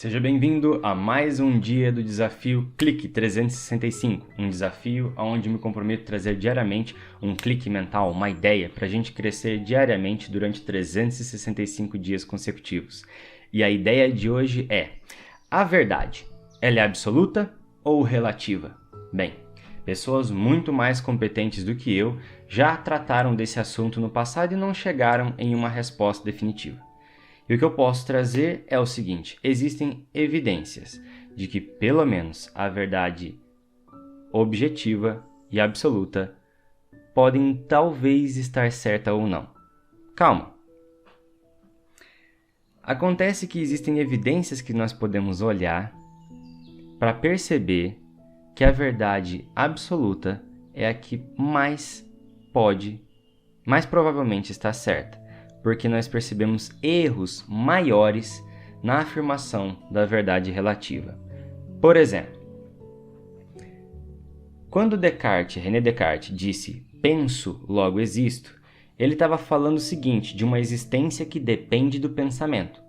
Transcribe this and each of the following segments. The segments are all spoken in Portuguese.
Seja bem-vindo a mais um dia do desafio Clique 365, um desafio onde me comprometo a trazer diariamente um clique mental, uma ideia para a gente crescer diariamente durante 365 dias consecutivos. E a ideia de hoje é: a verdade, ela é absoluta ou relativa? Bem, pessoas muito mais competentes do que eu já trataram desse assunto no passado e não chegaram em uma resposta definitiva. E o que eu posso trazer é o seguinte: existem evidências de que pelo menos a verdade objetiva e absoluta podem talvez estar certa ou não. Calma. Acontece que existem evidências que nós podemos olhar para perceber que a verdade absoluta é a que mais provavelmente está certa, porque nós percebemos erros maiores na afirmação da verdade relativa. Por exemplo, quando René Descartes disse "penso, logo existo", ele estava falando o seguinte, de uma existência que depende do pensamento.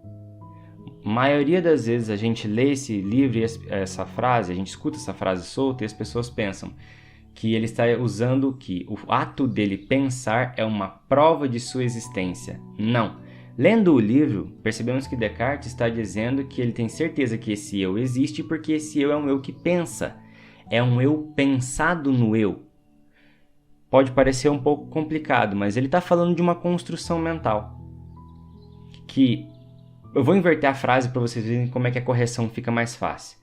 A maioria das vezes a gente lê esse livro e essa frase, a gente escuta essa frase solta e as pessoas pensam que ele está usando que o ato dele pensar é uma prova de sua existência. Não. Lendo o livro, percebemos que Descartes está dizendo que ele tem certeza que esse eu existe porque esse eu é um eu que pensa. É um eu pensado no eu. Pode parecer um pouco complicado, mas ele está falando de uma construção mental. Que eu vou inverter a frase para vocês verem como é que a correção fica mais fácil.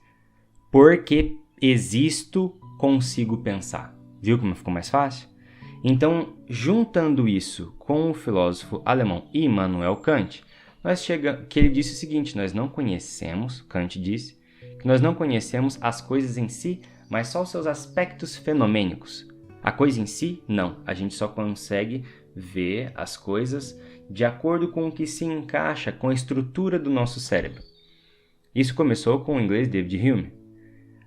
Porque existo, consigo pensar. Viu como ficou mais fácil? Então, juntando isso com o filósofo alemão Immanuel Kant, que ele disse o seguinte: Kant disse, que nós não conhecemos as coisas em si, mas só os seus aspectos fenomênicos. A coisa em si, não. A gente só consegue ver as coisas de acordo com o que se encaixa com a estrutura do nosso cérebro. Isso começou com o inglês David Hume.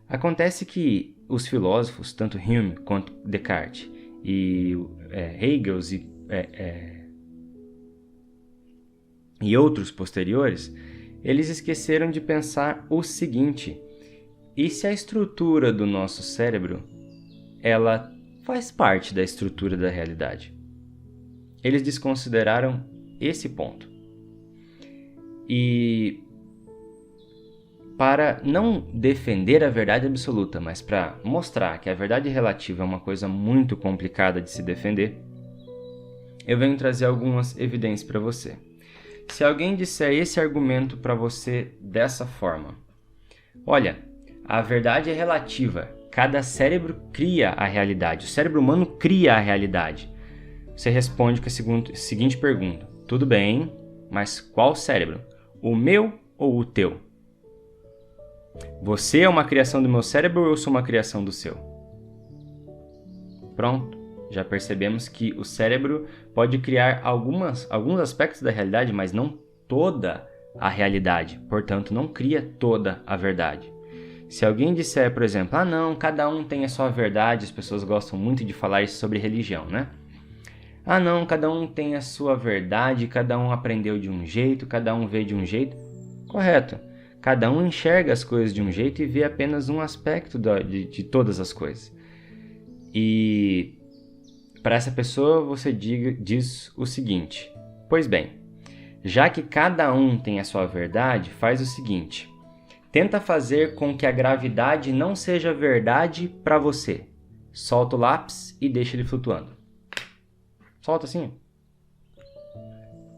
Acontece que os filósofos, tanto Hume quanto Descartes, e Hegel e outros posteriores, eles esqueceram de pensar o seguinte: e se a estrutura do nosso cérebro, ela faz parte da estrutura da realidade? Eles desconsideraram esse ponto. E para não defender a verdade absoluta, mas para mostrar que a verdade relativa é uma coisa muito complicada de se defender, eu venho trazer algumas evidências para você. Se alguém disser esse argumento para você dessa forma: olha, a verdade é relativa, cada cérebro cria a realidade, o cérebro humano cria a realidade. Você responde com a seguinte pergunta: tudo bem, mas qual cérebro? O meu ou o teu? Você é uma criação do meu cérebro ou eu sou uma criação do seu? Pronto, já percebemos que o cérebro pode criar alguns aspectos da realidade, mas não toda a realidade. Portanto, não cria toda a verdade. Se alguém disser, por exemplo, não, cada um tem a sua verdade, as pessoas gostam muito de falar isso sobre religião, né? Não, cada um tem a sua verdade, cada um aprendeu de um jeito, cada um vê de um jeito. Correto. Cada um enxerga as coisas de um jeito e vê apenas um aspecto de todas as coisas. E para essa pessoa você diz o seguinte: pois bem, já que cada um tem a sua verdade, faz o seguinte: tenta fazer com que a gravidade não seja verdade para você. Solta o lápis e deixa ele flutuando. Solta assim.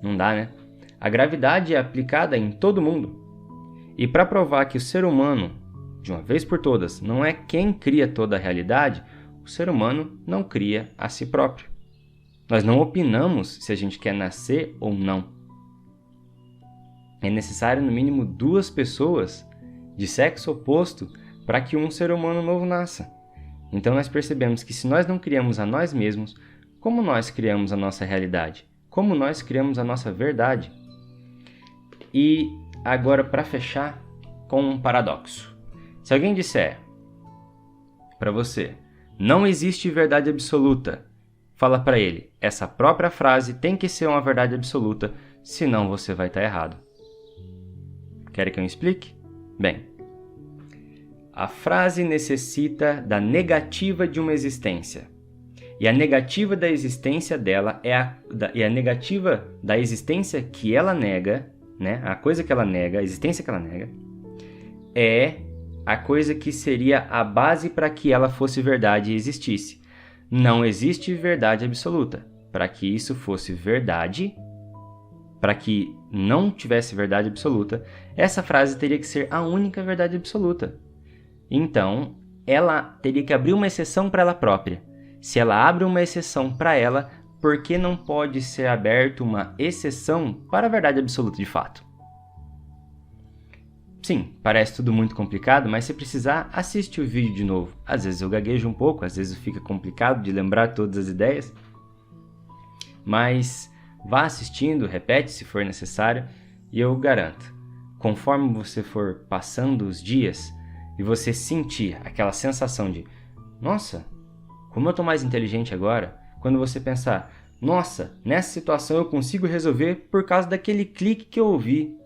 Não dá, né? A gravidade é aplicada em todo mundo. E para provar que o ser humano, de uma vez por todas, não é quem cria toda a realidade, o ser humano não cria a si próprio. Nós não opinamos se a gente quer nascer ou não. É necessário no mínimo 2 pessoas de sexo oposto para que um ser humano novo nasça. Então nós percebemos que se nós não criamos a nós mesmos, como nós criamos a nossa realidade? Como nós criamos a nossa verdade? E agora, para fechar, com um paradoxo. Se alguém disser para você: não existe verdade absoluta, fala para ele: essa própria frase tem que ser uma verdade absoluta, senão você vai estar errado. Quer que eu explique? Bem, a frase necessita da negativa de uma existência. E a negativa da existência dela é a negativa da existência que ela nega, né? A coisa que ela nega, a existência que ela nega, é a coisa que seria a base para que ela fosse verdade e existisse. Não existe verdade absoluta. Para que isso fosse verdade, para que não tivesse verdade absoluta, essa frase teria que ser a única verdade absoluta. Então, ela teria que abrir uma exceção para ela própria. Se ela abre uma exceção para ela, por que não pode ser aberta uma exceção para a verdade absoluta de fato? Sim, parece tudo muito complicado, mas se precisar, assiste o vídeo de novo. Às vezes eu gaguejo um pouco, às vezes fica complicado de lembrar todas as ideias. Mas vá assistindo, repete se for necessário, e eu garanto, conforme você for passando os dias e você sentir aquela sensação de nossa, como eu estou mais inteligente agora, quando você pensar, nossa, nessa situação eu consigo resolver por causa daquele clique que eu ouvi,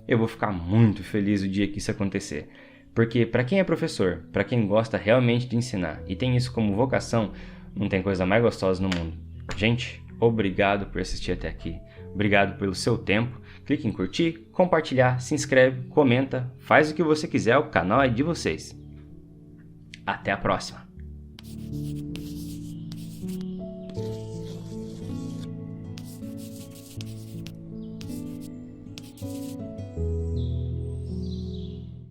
eu vou ficar muito feliz o dia que isso acontecer. Porque para quem é professor, para quem gosta realmente de ensinar e tem isso como vocação, não tem coisa mais gostosa no mundo. Gente, obrigado por assistir até aqui. Obrigado pelo seu tempo. Clique em curtir, compartilhar, se inscreve, comenta, faz o que você quiser, o canal é de vocês. Até a próxima!